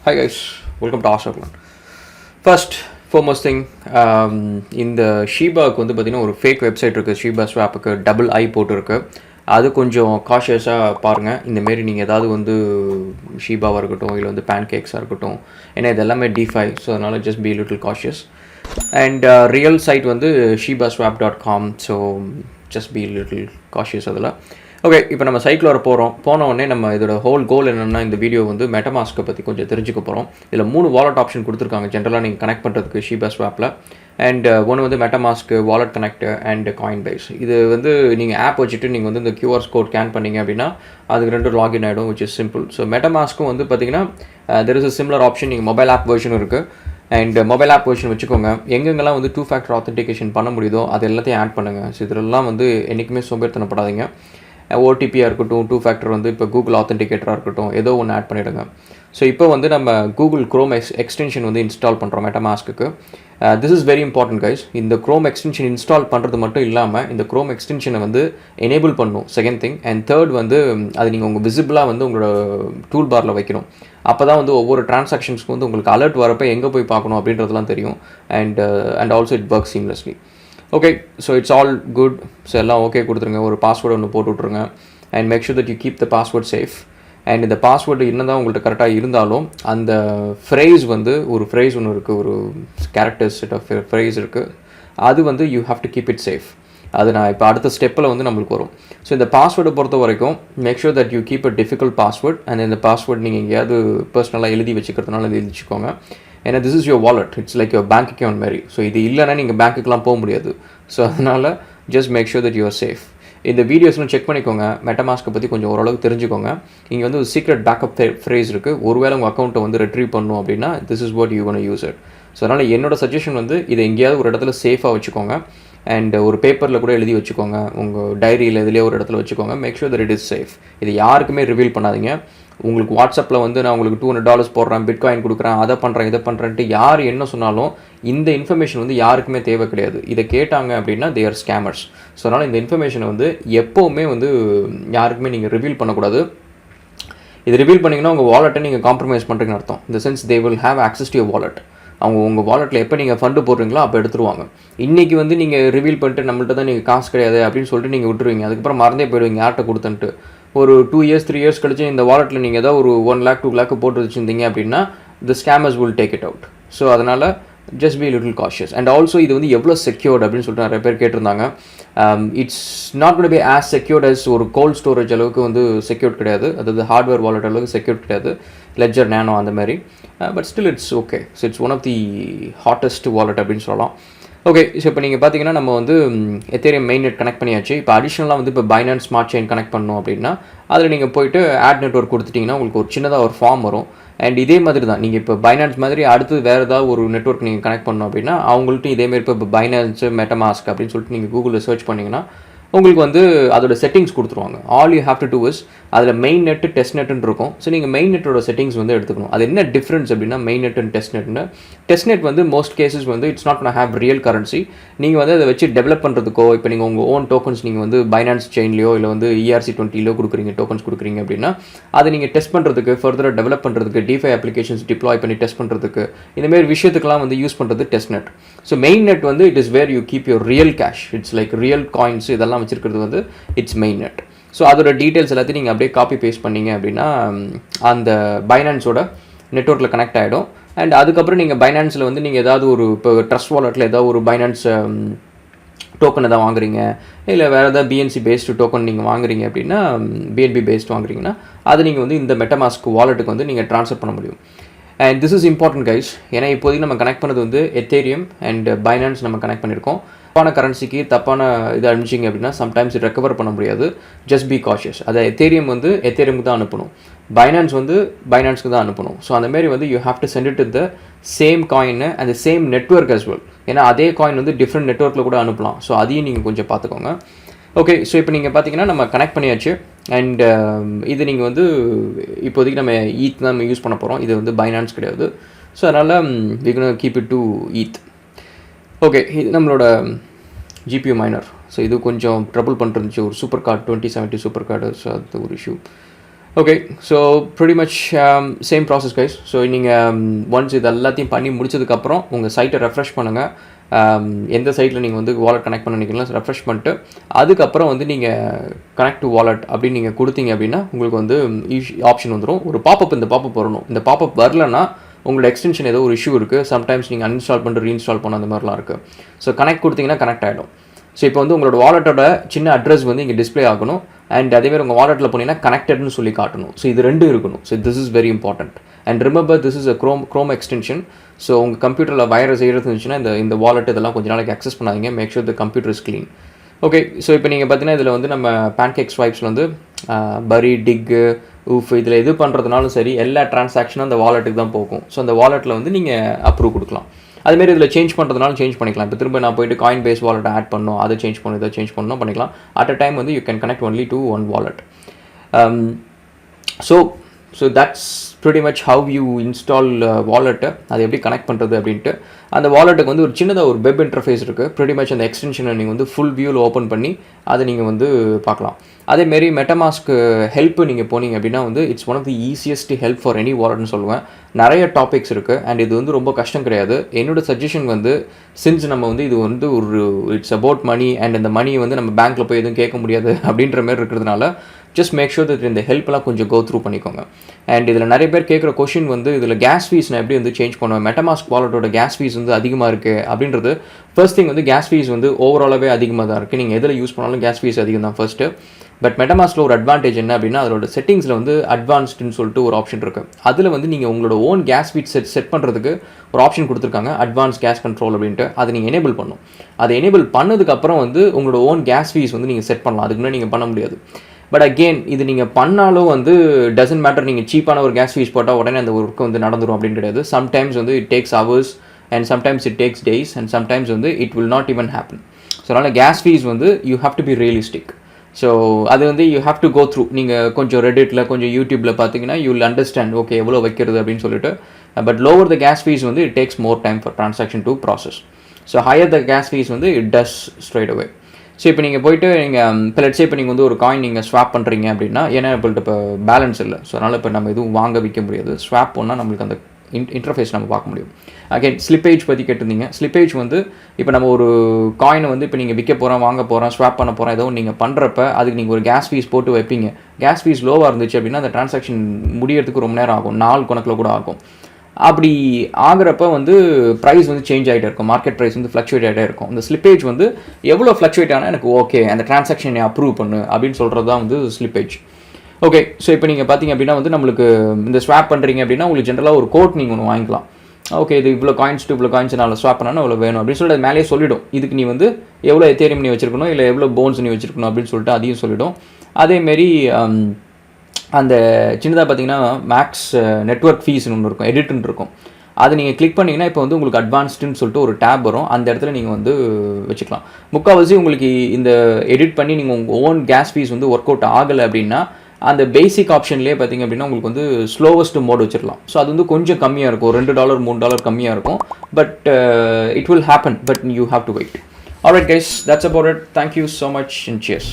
Hi guys, welcome to Ashokman. First, foremost thing, இந்த ஷீபாவுக்கு வந்து பார்த்திங்கன்னா ஒரு ஃபேக் வெப்சைட் இருக்குது. ShibaSwapக்கு டபுள் ஐ போட்டுருக்கு. அது கொஞ்சம் காஷியஸாக பாருங்கள். இந்தமாரி நீங்கள் ஏதாவது வந்து ஷீபாவாக இருக்கட்டும், இல்லை வந்து பேன்கேக்ஸாக இருக்கட்டும், ஏன்னா இது எல்லாமே டிஃபை. ஸோ அதனால் just be little cautious. And real site வந்து ShibaSwap.com. So just be little cautious அதில். ஓகே, இப்போ நம்ம சைக்கிள் வர போன உடனே நம்ம இதோட ஹோல் கோல் என்னென்னா, இந்த வீடியோ வந்து மெட்டமாஸ்க்கை பற்றி கொஞ்சம் தெரிஞ்சுக்க போகிறோம். இதில் 3 வாலெட் ஆப்ஷன் கொடுத்துருக்காங்க ஜென்ரலாக நீங்கள் கனெக்ட் பண்ணுறதுக்கு ShibaSwapல. அண்ட் ஒன்று வந்து மெட்டமாஸ்க்கு, wallet connect and Coinbase. இது வந்து நீங்கள் ஆப் வச்சுட்டு நீங்கள் வந்து இந்த QR கோட் ஸ்கேன் பண்ணிங்க அப்படின்னா அதுக்கு 2 லாகின் ஆகிடும், விச் இஸ் சிம்பிள். ஸோ மெட்டமாஸ்க்கும் வந்து பார்த்தீங்கன்னா there is a similar option. நீங்கள் மொபைல் ஆப் வெர்ஷன் இருக்குது. அண்ட் மொபைல் ஆப் வெர்ஷன் வச்சுக்கோங்க. எங்கெங்கெல்லாம் வந்து 2 ஃபேக்டர் ஆத்தென்டிகேஷன் பண்ண முடியுதோ அது எல்லாத்தையும் ஆட் பண்ணுங்கள். ஸோ இதெல்லாம் வந்து என்றைக்குமே சோம்பேறித்தனப்படாதீங்க. ஓடிபியாக இருக்கட்டும், 2 ஃபேக்டர் வந்து இப்போ கூகுள் ஆத்தென்டிகேட்டராக இருக்கட்டும், ஏதோ ஒன்று ஆட் பண்ணிவிடுங்க. ஸோ இப்போ வந்து நம்ம கூகுள் க்ரோம் எக்ஸ்டென்ஷன் வந்து இன்ஸ்டால் பண்ணுறோம் மெட்டமாஸ்க்கு. This is very important guys. இந்த க்ரோம் எக்ஸ்டென்ஷன் இன்ஸ்டால் பண்ணுறது மட்டும் இல்லாமல் இந்த க்ரோம் எக்ஸ்டென்ஷனை வந்து எனேபிள் பண்ணணும், செகண்ட் திங். அண்ட் தேர்ட் வந்து அது நீங்கள் உங்கள் விசிபிளாக வந்து உங்களோட டூல் பாரில் வைக்கணும். அப்போ தான் வந்து ஒவ்வொரு டிரான்சாக்ஷன்ஸ்க்கு வந்து உங்களுக்கு அலர்ட் வரப்போ எங்கே போய் பார்க்கணும் அப்படின்றதுலாம் தெரியும். And also it work seamlessly. Okay, so it's all good. So எல்லாம் ஓகே கொடுத்துருங்க. ஒரு பாஸ்வேர்டு ஒன்று போட்டு விட்ருங்க. And make sure that you keep the password safe. And இந்த பாஸ்வேர்டு என்ன தான் உங்கள்கிட்ட கரெக்டாக இருந்தாலும் அந்த ஃப்ரேஸ் வந்து ஒரு ஃப்ரேஸ் ஒன்று இருக்குது, ஒரு கேரக்டர்ஸ் செட் ஆஃப் ஃப்ரேஸ் இருக்குது. அது வந்து you have to keep it safe. அது நான் இப்போ அடுத்த ஸ்டெப்பில் வந்து நம்மளுக்கு வரும். ஸோ இந்த பாஸ்வேர்டை பொறுத்த வரைக்கும் make sure that you keep a difficult password. And இந்த பாஸ்வேர்ட் நீங்கள் எங்கேயாவது பர்சனலாக எழுதி வச்சுக்கிறதுனால எழுதி வச்சுக்கோங்க. ஏன்னா this is your wallet, it's like your bank account மாதிரி. ஸோ இது இல்லைன்னா நீங்கள் பேங்க்குக்கெலாம் போக முடியாது. ஸோ அதனால் just make sure that you are safe. இந்த வீடியோஸ்லாம் செக் பண்ணிக்கோங்க. மெட்டமாஸ்க்கை பற்றி கொஞ்சம் ஓரளவுக்கு தெரிஞ்சுக்கோங்க. இங்கே வந்து ஒரு சீக்ரெட் பேக்கப் ஃப்ரேஸ் இருக்குது. ஒருவேளை உங்கள் அக்கௌண்ட்டை வந்து ரெட்ரீவ் பண்ணணும் அப்படின்னா this is what you gonna use it. So அதனால் என்னோட சஜஷன் வந்து இதை எங்கேயாவது ஒரு இடத்துல சேஃபாக வச்சுக்கோங்க. அண்ட் ஒரு பேப்பரில் கூட எழுதி வச்சுக்கோங்க, உங்கள் டைரியில் இதுலேயே ஒரு இடத்துல வச்சுக்கோங்க. Make sure that it is safe. இது யாருக்குமே ரிவீல் பண்ணாதீங்க. உங்களுக்கு வாட்ஸ்அப்பில் வந்து நான் உங்களுக்கு $200 போடுறேன், பிட்காயின் கொடுக்குறேன், அதை பண்ணுறேன், இதை பண்ணுறேன்ட்டு யார் என்ன சொன்னாலும் இந்த இன்ஃபர்மேஷன் வந்து யாருக்குமே தேவை கிடையாது. இதை கேட்டாங்க அப்படின்னா தே ஆர் ஸ்கேமர்ஸ். ஸோ அதனால் இந்த இன்ஃபர்மேஷனை வந்து எப்போவுமே வந்து யாருக்குமே நீங்கள் ரிவீல் பண்ணக்கூடாது. இது ரிவீல் பண்ணிங்கன்னா உங்கள் வாலெட்டை நீங்கள் காம்ப்ரமைஸ் பண்ணுறீங்கன்னு அர்த்தம். இந்த sense they will have access to your wallet. அவங்க உங்கள் வாலெட்டில் எப்போ நீங்கள் ஃபண்டு போடுறீங்களோ அப்போ எடுத்துருவாங்க. இன்றைக்கி வந்து நீங்கள் ரிவீல் பண்ணிட்டு நம்மள்ட்ட தான் நீங்கள் காசு கிடையாது அப்படின்னு சொல்லிட்டு நீங்கள் விட்டுருவீங்க. அதுக்கப்புறம் மறந்தே போயிடுவீங்க யார்கிட்ட கொடுத்துன்ட்டு. ஒரு 2 இயர்ஸ் 3 இயர்ஸ் கழிச்சு இந்த வாலெட்டில் நீங்கள் ஏதாவது ஒரு 1 lakh 2 lakh போட்டு வச்சுருந்தீங்க அப்படின்னா the scammers will take it out. So அதனால் just be little cautious. And also இது வந்து எவ்வளோ செக்யூர்ட் அப்படின்னு சொல்லிட்டு நிறைய பேர் கேட்டிருந்தாங்க. It's not got be as secured as ஒரு கோல்ட் ஸ்டோரேஜ் அளவுக்கு வந்து செக்யூர்ட் கிடையாது. அதாவது ஹார்ட்வேர் வாலெட் அளவுக்கு செக்யூர்ட் கிடையாது, லெட்ஜர் நேனோ அந்த மாதிரி. But still it's okay. So it's one of the hottest wallet அப்படின்னு சொல்லலாம். ஓகே, ஸோ இப்போ நீங்கள் பார்த்தீங்கன்னா நம்ம வந்து எத்தேரியம் மெயின் நெட் கனெக்ட் பண்ணியாச்சு. இப்போ அடிஷ்னலாக வந்து இப்போ பைனான்ஸ் ஸ்மார்ட் செயின் கனெக்ட் பண்ணணும் அப்படின்னா அதில் நீங்கள் போய்ட்டு ஆட் நெட்வொர்க் கொடுத்துட்டிங்கன்னா உங்களுக்கு ஒரு சின்னதாக ஒரு ஃபார்ம் வரும். அண்ட் இதே மாதிரி தான் நீங்கள் இப்போ பைனான்ஸ் மாதிரி அடுத்து வேறு ஏதாவது ஒரு நெட்வொர்க் நீங்கள் கனெக்ட் பண்ணணும் அப்படின்னா அவங்கள்ட்ட இதேமாரி இப்போ பைனான்ஸ், மெட்டமாஸ்க் அப்படின்னு சொல்லிட்டு நீங்கள் கூகுளில் சர்ச் பண்ணிங்கன்னா உங்களுக்கு வந்து அதோட செட்டிங்ஸ் கொடுத்துருவாங்க. All you have to do is அதில் மெயின் நெட்டு, டெஸ்ட் நெட்டுன்னு இருக்கும். ஸோ நீங்கள் மெயின் நெட்டோட செட்டிங்ஸ் வந்து எடுத்துக்கணும். அது என்ன டிஃப்ரென்ஸ் அப்படின்னா மெயின் நெட் அண்ட் டெஸ்ட் நெட்னு. டெஸ்ட் நெட் வந்து மோஸ்ட் கேசஸ் வந்து it's not gonna have real currency. நீங்கள் வந்து அதை வச்சு டெவலப் பண்ணுறதுக்கோ, இப்போ நீங்கள் உங்கள் ஓன் டோக்கன்ஸ் நீங்கள் வந்து பைனான்ஸ் செயின்லையோ இல்லை வந்து ERC20 கொடுக்குறீங்க, டோக்கன்ஸ் கொடுக்குறீங்க அப்படின்னா அதை நீங்கள் டெஸ்ட் பண்ணுறதுக்கு, ஃபர்தராக டெவலப் பண்ணுறதுக்கு, டிஃபை அப்ளிகேஷன்ஸ் டிப்ளாய் பண்ணி டெஸ்ட் பண்ணுறதுக்கு, இந்தமாரி விஷயத்துக்கெல்லாம் வந்து யூஸ் பண்ணுறது test net. So main net வந்து it is where you keep your real cash. It's like real coins இதெல்லாம் வச்சிருக்கிறது வந்து இட்ஸ் மெயின் நெட். ஸோ அதோட டீட்டெயில்ஸ் எல்லாத்தையும் நீங்கள் அப்படியே காப்பி பேஸ்ட் பண்ணிங்க அப்படின்னா அந்த பைனான்ஸோட நெட்வொர்க்கில் கனெக்ட் ஆகிடும். அண்ட் அதுக்கப்புறம் நீங்கள் பைனான்ஸில் வந்து நீங்கள் ஏதாவது ஒரு இப்போ ட்ரஸ்ட் வாலெட்டில் ஏதாவது ஒரு பைனான்ஸ் டோக்கன் எதாவது வாங்குறீங்க, இல்லை வேறு ஏதாவது BNC பேஸ்டு டோக்கன் நீங்கள் வாங்குறீங்க அப்படின்னா, BNB பேஸ்டு வாங்குறீங்கன்னா அது நீங்கள் வந்து இந்த மெட்டமாஸ்க் வாலெட்டுக்கு வந்து நீங்கள் ட்ரான்ஸ்ஃபர் பண்ண முடியும். And this is important guys. ஏன்னா இப்போதைக்கு நம்ம கனெக்ட் பண்ணது வந்து எத்தேரியம் அண்ட் பைனான்ஸ் நம்ம கனெக்ட் பண்ணியிருக்கோம். தப்பான கரன்சிக்கு தப்பான இது அனுப்பிச்சிங்க அப்படின்னா சம்டைம்ஸ் ரெக்கவர் பண்ண முடியாது. Just be cautious. அதை எத்தேரியம் வந்து எத்தேரியமுக்கு தான் அனுப்பணும், பைனான்ஸ் வந்து பைனான்ஸ்க்கு தான் அனுப்பணும். ஸோ அந்தமாரி வந்து you have to send it the same coin and same network as well. ஏன்னா அதே காயின் வந்து டிஃப்ரெண்ட் நெட்வொர்க்கில் கூட அனுப்பலாம். ஸோ அதையும் நீங்கள் கொஞ்சம் பார்த்துக்கோங்க. ஓகே, ஸோ இப்போ நீங்கள் பார்த்தீங்கன்னா நம்ம கனெக்ட் பண்ணியாச்சு. அண்ட் இது நீங்கள் வந்து இப்போதைக்கு நம்ம ஈத் தான் நம்ம யூஸ் பண்ண போகிறோம். இது வந்து பைனான்ஸ் கிடையாது. ஸோ அதனால் we can keep it to eat. Okay, இது நம்மளோட GPU மைனர். ஸோ இது கொஞ்சம் ட்ரபிள் பண்ணிருந்துச்சு. ஒரு super card 2070 super card. So அது ஒரு issue. Okay, so pretty much same process guys. So நீங்கள் ஒன்ஸ் இது எல்லாத்தையும் பண்ணி முடிச்சதுக்கப்புறம் உங்கள் சைட்டை ரெஃப்ரெஷ் பண்ணுங்கள். எந்த சைட்டில் நீங்கள் வந்து வாலெட் கனெக்ட் பண்ண நினைக்கலாம் ரெஃப்ரெஷ் பண்ணிட்டு அதுக்கப்புறம் வந்து நீங்கள் கனெக்ட் டு வாலெட் அப்படின்னு நீங்கள் கொடுத்தீங்க அப்படின்னா உங்களுக்கு வந்து ஆப்ஷன் வந்துடும். ஒரு பாப்பப், இந்த பாப்பப் வரணும். இந்த பாப்பப் வரலன்னா உங்களோட எக்ஸ்டென்ஷன் ஏதோ ஒரு இஷ்யூ இருக்குது. சம்டைம்ஸ் நீங்கள் அன்இன்ஸ்டால் பண்ணிட்டு ரீஇன்ஸ்டால் பண்ண அந்த மாதிரிலாம் இருக்குது. ஸோ கனெக்ட் கொடுத்தீங்கன்னா கனெக்ட் ஆகிடும். ஸோ இப்போ வந்து உங்களோட வாலெட்டோட சின்ன அட்ரஸ் வந்து இங்கே டிஸ்பிளே ஆகணும். அண்ட் அதேமாதிரி உங்கள் வாலெட்டில் போனீங்கன்னா கனெக்டட்னு சொல்லி காட்டணும். ஸோ இது ரெண்டும் இருக்கணும். So this is very important. And remember this is a Chrome extension. So உங்கள் கம்ப்யூட்டரில் வைரஸ் செய்கிறது இருந்துச்சுன்னா இந்த வாலெட் இதெல்லாம் கொஞ்சம் நாளைக்கு அக்சஸ் பண்ணாதீங்க. Make sure the computer is clean. Okay, so இப்போ நீங்கள் பார்த்தீங்கன்னா இதில் வந்து நம்ம பேன்கேக் ஸ்வைப்ஸில் வந்து பரி, டிக்கு, ஊஃப் இதில் எது பண்ணுறதுனாலும் சரி எல்லா ட்ரான்சாக்ஷனும் அந்த வாலெட்டுக்கு தான் போகும். ஸோ அந்த வாலெட்டில் வந்து நீங்கள் அப்ரூவ் கொடுக்கலாம். அதுமாரி இதில் சேஞ்ச் பண்ணுறதுனாலும் சேஞ்ச் பண்ணிக்கலாம். இப்போ திரும்ப நான் போய்ட்டு காயின் பேஸ் வாலெட்டை ஆட் பண்ணணும், அதை சேஞ்ச் பண்ணணும், இதை சேஞ்ச் பண்ணணும் பண்ணிக்கலாம். அட் அ டைம் வந்து you can connect only to one wallet. So that's pretty much how you install வாலெட்டை. அதை எப்படி கனெக்ட் பண்ணுறது அப்படின்ட்டு. அந்த வாலெட்டுக்கு வந்து ஒரு சின்னதாக ஒரு வெப் இன்டர்ஃபேஸ் இருக்குது. ப்ரிட்டி மச் அந்த எக்ஸ்டென்ஷனை நீங்கள் வந்து ஃபுல் வியூவில் ஓப்பன் பண்ணி அதை நீங்கள் வந்து பார்க்கலாம். அதேமாரி மெட்டமாஸ்க் ஹெல்ப் நீங்கள் போனீங்க அப்படின்னா வந்து it's one of the easiest help for any வாலெட்னு சொல்லுவேன். நிறைய டாபிக்ஸ் இருக்குது அண்ட் இது வந்து ரொம்ப கஷ்டம் கிடையாது. என்னோடய சஜஷன் வந்து சின்ஸ் நம்ம வந்து இது வந்து ஒரு இட்ஸ் அபவுட் மணி அண்ட் இந்த மணியை வந்து நம்ம பேங்க்கில் போய் எதுவும் கேட்க முடியாது அப்படின்ற மாதிரி இருக்கிறதுனால ஜஸ்ட் மேக் ஷூர் தட் இந்த ஹெல்ப்லாம் கொஞ்சம் கோ த்ரூ பண்ணிக்கோங்க. அண்ட் இதில் நிறைய பேர் கேட்குற கொஷின் வந்து இதில் கேஸ் ஃபீஸ் நான் எப்படி வந்து சேஞ்ச் பண்ணுவேன், மெட்டமாஸ்க் வாலெட்டோட கேஸ் ஃபீஸ் வந்து அதிகமாக இருக்குது அப்படின்றது. ஃபர்ஸ்ட் திங் வந்து கேஸ் ஃபீஸ் வந்து ஓவராலாகவே அதிகமாக தான் இருக்குது. நீங்கள் எதில் யூஸ் பண்ணாலும் கேஸ் ஃபீஸ் அதிகம் தான் ஃபர்ஸ்ட்டு. பட் மெட்டமாஸ்கில் ஒரு அட்வான்டேஜ் என்ன அப்படின்னா அதோட செட்டிங்ஸில் வந்து அட்வான்ஸ்டுன்னு சொல்லிட்டு ஒரு ஆப்ஷன் இருக்குது. அதில் வந்து நீங்கள் உங்களோட ஓன் கேஸ் ஃபீட் செட் பண்ணுறதுக்கு ஒரு ஆப்ஷன் கொடுத்துருக்காங்க, அட்வான்ஸ் கேஸ் கண்ட்ரோல் அப்படின்ட்டு. அதை நீங்கள் எனேபிள் பண்ணணும். அதை எனேபிள் பண்ணதுக்கப்புறம் வந்து உங்களோட ஓன் கேஸ் ஃபீஸ் வந்து நீங்கள் செட் பண்ணலாம். அதுக்கு முன்னாடி நீங்கள் பண்ண முடியாது. பட் அகெயின் இது நீங்கள் பண்ணாலும் வந்து டசன்ட் மேட்டர். நீங்கள் சீப்பான ஒரு கேஸ் ஃபீஸ் போட்டால் உடனே அந்த ஒர்க்கு வந்து நடந்துடும் அப்படின்னு கிடையாது. சம்டைம்ஸ் வந்து it takes hours and sometimes it takes days and sometimes வந்து it will not even happen. So அதனால் கேஸ் ஃபீஸ் வந்து you have to be realistic. So அது வந்து you have to go through. நீங்கள் கொஞ்சம் ரெடிட்டில் கொஞ்சம் யூடியூப்பில் பார்த்தீங்கன்னா யூ வில் அண்டர்ஸ்டாண்ட் ஓகே எவ்வளோ வைக்கிறது அப்படின்னு சொல்லிட்டு. But lower the gas fees வந்து it takes more time for transaction to process. So higher the gas fees வந்து it does straight away. So இப்போ நீங்கள் போய்ட்டு நீங்கள் இப்போ லெட்ஸே இப்போ நீங்கள் வந்து ஒரு காயின் நீங்கள் ஸ்வாப் பண்ணுறீங்க அப்படின்னா, ஏன்னா இப்போ பேலன்ஸ் இல்லை. ஸோ அதனால் இப்போ நம்ம எதுவும் வாங்க விற்க முடியாது. ஸ்வாப் பண்ணால் நம்மளுக்கு அந்த இன்டர்ஃபேஸ் நம்ம பார்க்க முடியும். அகேன் ஸ்லிப்பேஜ் பற்றி கேட்டிருந்தீங்க. ஸ்லிப்பேஜ் வந்து இப்போ நம்ம ஒரு காயினை வந்து இப்போ நீங்கள் விற்க போகிறோம், வாங்க போகிறோம், ஸ்வாப் பண்ண போகிறோம் ஏதோ நீங்கள் பண்ணுறப்ப அதுக்கு நீங்கள் ஒரு கேஸ் ஃபீஸ் போட்டு வைப்பீங்க. கேஸ் ஃபீஸ் லோவாக இருந்துச்சு அப்படின்னா அந்த ட்ரான்சாக்ஷன் முடியறதுக்கு ரொம்ப நேரம் ஆகும், நாள் கணக்கில் கூட ஆகும். அப்படி ஆகிறப்ப வந்து ப்ரைஸ் வந்து சேஞ்ச் ஆகிட்டே இருக்கும், மார்க்கெட் ப்ரைஸ் வந்து ஃப்ளக்சுவேட் ஆகிட்டே இருக்கும். அந்த ஸ்லிப்பேஜ் வந்து எவ்வளோ ஃப்ளக்சுவேட் ஆனால் எனக்கு ஓகே அந்த ட்ரான்சாக்ஷனை அப்ரூவ் பண்ணு அப்படின்னு சொல்கிறது தான் வந்து ஸ்லிப்பேஜ். ஓகே, ஸோ இப்போ நீங்கள் பார்த்தீங்க அப்படின்னா வந்து நம்மளுக்கு இந்த ஸ்வாப் பண்ணுறீங்க அப்படின்னா உங்களுக்கு ஜென்ரலாக ஒரு கோட் நீங்கள் ஒன்று வாங்கிக்கலாம். ஓகே, இது இவ்வளோ காயின்ஸ் டு இவ்வளோ காயின்ஸ் நான் ஸ்வாப் பண்ணால் இவ்வளோ வேணும் அப்படின்னு சொல்லிட்டு அது மேலேயே சொல்லிவிடும். இதுக்கு நீ வந்து எவ்வளோ எத்தேரியம் நீ வச்சிருக்கணும், இல்லை எவ்வளோ போன்ஸ் நீ வச்சிருக்கணும் அப்படின்னு சொல்லிட்டு அதையும் சொல்லிவிடும். அதேமாரி அந்த சின்னதாக பார்த்தீங்கன்னா மேக்ஸ் நெட்ஒர்க் ஃபீஸ்னு ஒன்று இருக்கும், எடிட்னு இருக்கும். அதை நீங்கள் கிளிக் பண்ணிங்கன்னா இப்போ வந்து உங்களுக்கு அட்வான்ஸ்டுன்னு சொல்லிட்டு ஒரு டேப் வரும். அந்த இடத்துல நீங்கள் வந்து வச்சுக்கலாம். முக்கால்வாசி உங்களுக்கு இந்த எடிட் பண்ணி நீங்கள் உங்கள் ஓன் கேஸ் ஃபீஸ் வந்து ஒர்க் அவுட் ஆகலை அப்படின்னா அந்த பேசிக் ஆப்ஷன்லேயே பார்த்திங்க அப்படின்னா உங்களுக்கு வந்து ஸ்லோவஸ்ட் மோட் வச்சிடலாம். ஸோ அது வந்து கொஞ்சம் கம்மியாக இருக்கும், $2 $3 கம்மியாக இருக்கும். But it will happen, but you have to wait. Alright guys, that's about it. Thank you so much and cheers.